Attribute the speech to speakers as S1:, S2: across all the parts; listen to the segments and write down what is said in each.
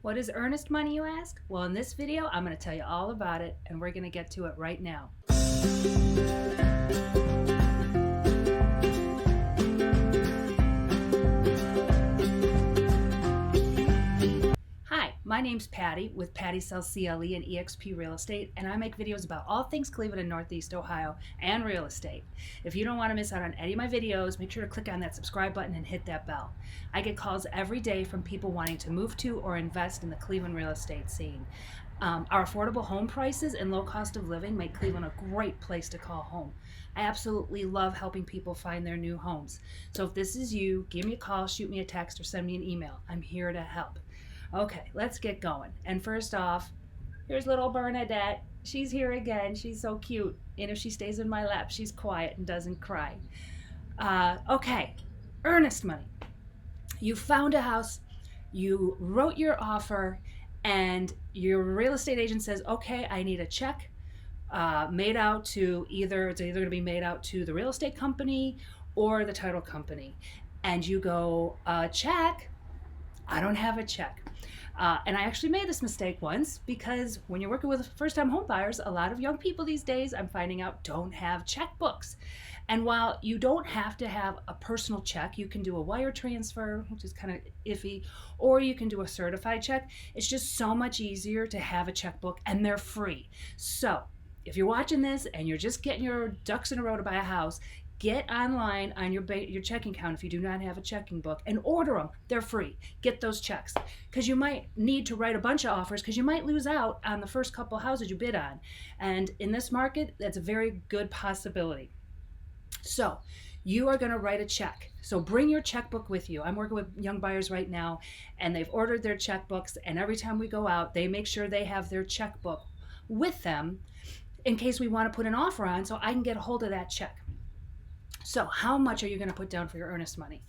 S1: What is earnest money, you ask? Well, in this video, I'm going to tell you all about it, and we're going to get to it right now. Hi, my name's Patty with Patty Sells CLE and eXp Real Estate, and I make videos about all things Cleveland and Northeast Ohio and real estate. If you don't want to miss out on any of my videos, make sure to click on that subscribe button and hit that bell. I get calls every day from people wanting to move to or invest in the Cleveland real estate scene. Our affordable home prices and low cost of living make Cleveland a great place to call home. I absolutely love helping people find their new homes. So if this is you, give me a call, shoot me a text, or send me an email. I'm here to help. Okay, let's get going. And first off, here's little Bernadette. She's here again. She's so cute. And if she stays in my lap, she's quiet and doesn't cry. Okay, earnest money. You found a house, you wrote your offer, and your real estate agent says, okay, I need a check made out to it's either going to be made out to the real estate company or the title company. And you go, check? I don't have a check. And I actually made this mistake once because when you're working with first-time home buyers, a lot of young people these days, I'm finding out, don't have checkbooks. And while you don't have to have a personal check, you can do a wire transfer, which is kind of iffy, or you can do a certified check. It's just so much easier to have a checkbook, and they're free. So if you're watching this and you're just getting your ducks in a row to buy a house, get online on your checking account if you do not have a checking book and order them. They're free. Get those checks because you might need to write a bunch of offers because you might lose out on the first couple houses you bid on. And in this market, that's a very good possibility. So you are going to write a check. So bring your checkbook with you. I'm working with young buyers right now, and they've ordered their checkbooks. And every time we go out, they make sure they have their checkbook with them in case we want to put an offer on so I can get a hold of that check. So how much are you going to put down for your earnest money?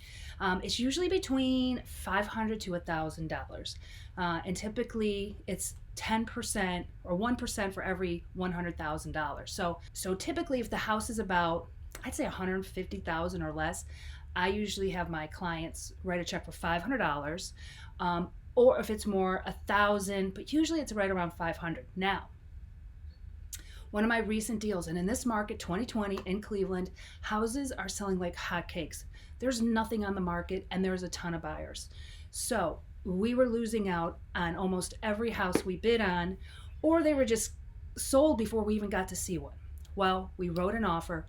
S1: It's usually between $500 to $1,000. And typically it's 10% or 1% for every $100,000. So typically if the house is about, I'd say $150,000 or less, I usually have my clients write a check for $500. Or if it's more, $1,000, but usually it's right around $500. Now, one of my recent deals, and in this market, 2020 in Cleveland, houses are selling like hotcakes. There's nothing on the market and there's a ton of buyers. So we were losing out on almost every house we bid on, or they were just sold before we even got to see one. Well, we wrote an offer.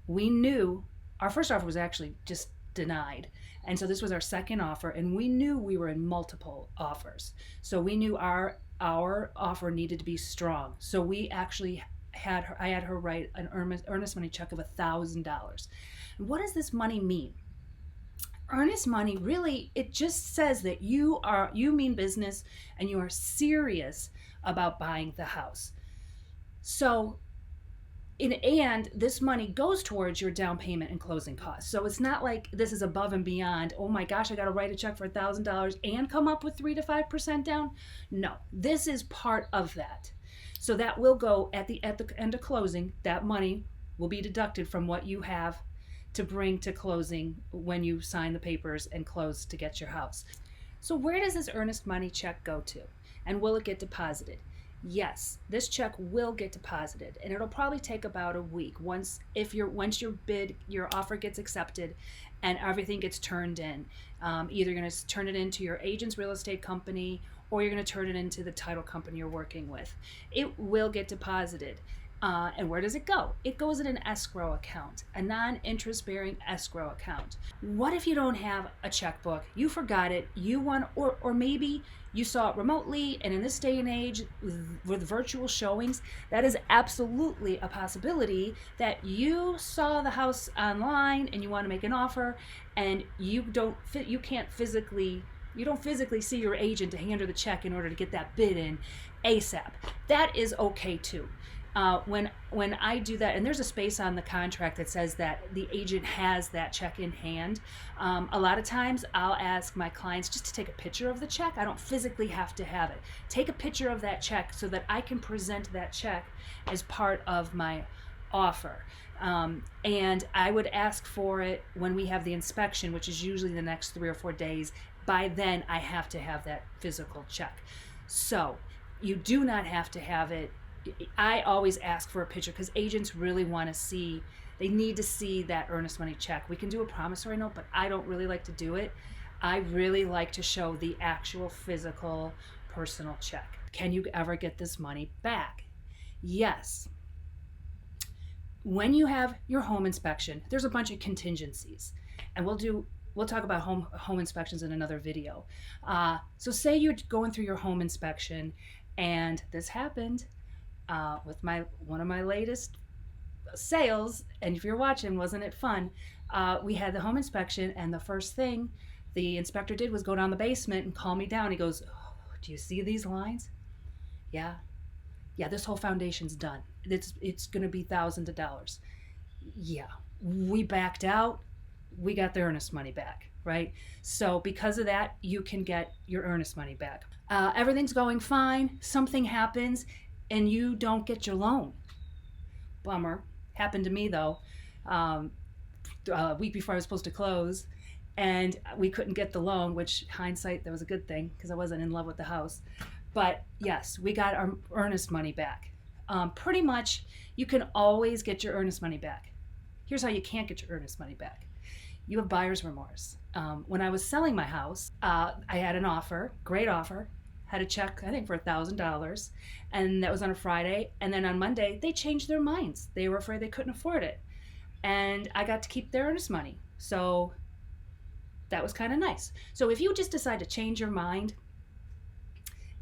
S1: We knew our first offer was actually just denied. And so this was our second offer, and we knew we were in multiple offers. So we knew our offer needed to be strong. So we actually I had her write an earnest money check of $1,000. What does this money mean? Earnest money, really, it just says that you mean business and you are serious about buying the house. So and this money goes towards your down payment and closing costs. So it's not like this is above and beyond, oh my gosh, I got to write a check for $1,000 and come up with 3 to 5% down. No, this is part of that. So that will go at the end of closing. That money will be deducted from what you have to bring to closing when you sign the papers and close to get your house. So where does this earnest money check go to? And will it get deposited? Yes, this check will get deposited, and it'll probably take about a week once your offer gets accepted and everything gets turned in. Either you're going to turn it into your agent's real estate company or you're going to turn it into the title company you're working with. It will get deposited. And where does it go? It goes in an escrow account, a non-interest bearing escrow account. What if you don't have a checkbook? You forgot it, or maybe you saw it remotely, and in this day and age with virtual showings, that is absolutely a possibility that you saw the house online and you want to make an offer and you don't physically see your agent to hand her the check in order to get that bid in ASAP. That is okay too. When I do that, and there's a space on the contract that says that the agent has that check in hand, a lot of times I'll ask my clients just to take a picture of the check. I don't physically have to have it. Take a picture of that check so that I can present that check as part of my offer. And I would ask for it when we have the inspection, which is usually the next 3 or 4 days by then I have to have that physical check. So you do not have to have it. I always ask for a picture because agents really want to see, they need to see that earnest money check. We can do a promissory note, but I don't really like to do it. I really like to show the actual physical personal check. Can you ever get this money back? Yes. When you have your home inspection, there's a bunch of contingencies, and we'll talk about home inspections in another video. So say you're going through your home inspection, and this happened with one of my latest sales, and if you're watching, wasn't it fun? We had the home inspection, and the first thing the inspector did was go down the basement and calm me down. He goes, "Oh, do you see these lines? Yeah, this whole foundation's done. It's going to be thousands of dollars." Yeah, we backed out. We got the earnest money back, right? So because of that, you can get your earnest money back. Everything's going fine. Something happens and you don't get your loan. Bummer. Happened to me though. A week before I was supposed to close, and we couldn't get the loan, which hindsight, that was a good thing because I wasn't in love with the house. But yes, we got our earnest money back. Pretty much, you can always get your earnest money back. Here's how you can't get your earnest money back. You have buyer's remorse. When I was selling my house, I had an offer, great offer, had a check, I think, for $1,000, and that was on a Friday. And then on Monday, they changed their minds. They were afraid they couldn't afford it. And I got to keep their earnest money. So that was kind of nice. So if you just decide to change your mind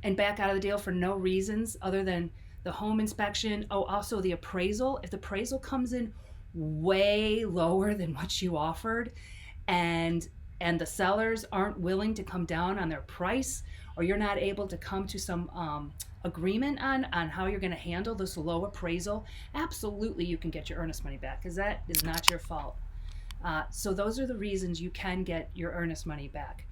S1: and back out of the deal for no reasons other than the home inspection, also the appraisal, if the appraisal comes in way lower than what you offered, and the sellers aren't willing to come down on their price, or you're not able to come to some agreement on how you're going to handle this low appraisal, absolutely you can get your earnest money back, because that is not your fault. So those are the reasons you can get your earnest money back.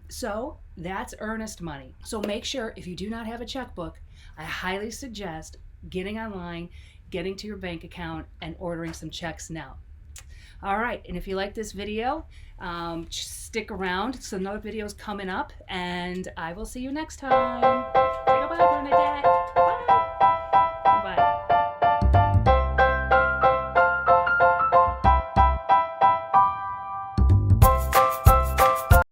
S1: So that's earnest money. So make sure, if you do not have a checkbook, I highly suggest getting online, getting to your bank account, and ordering some checks now. All right, and if you like this video, stick around. So another video is coming up, and I will see you next time.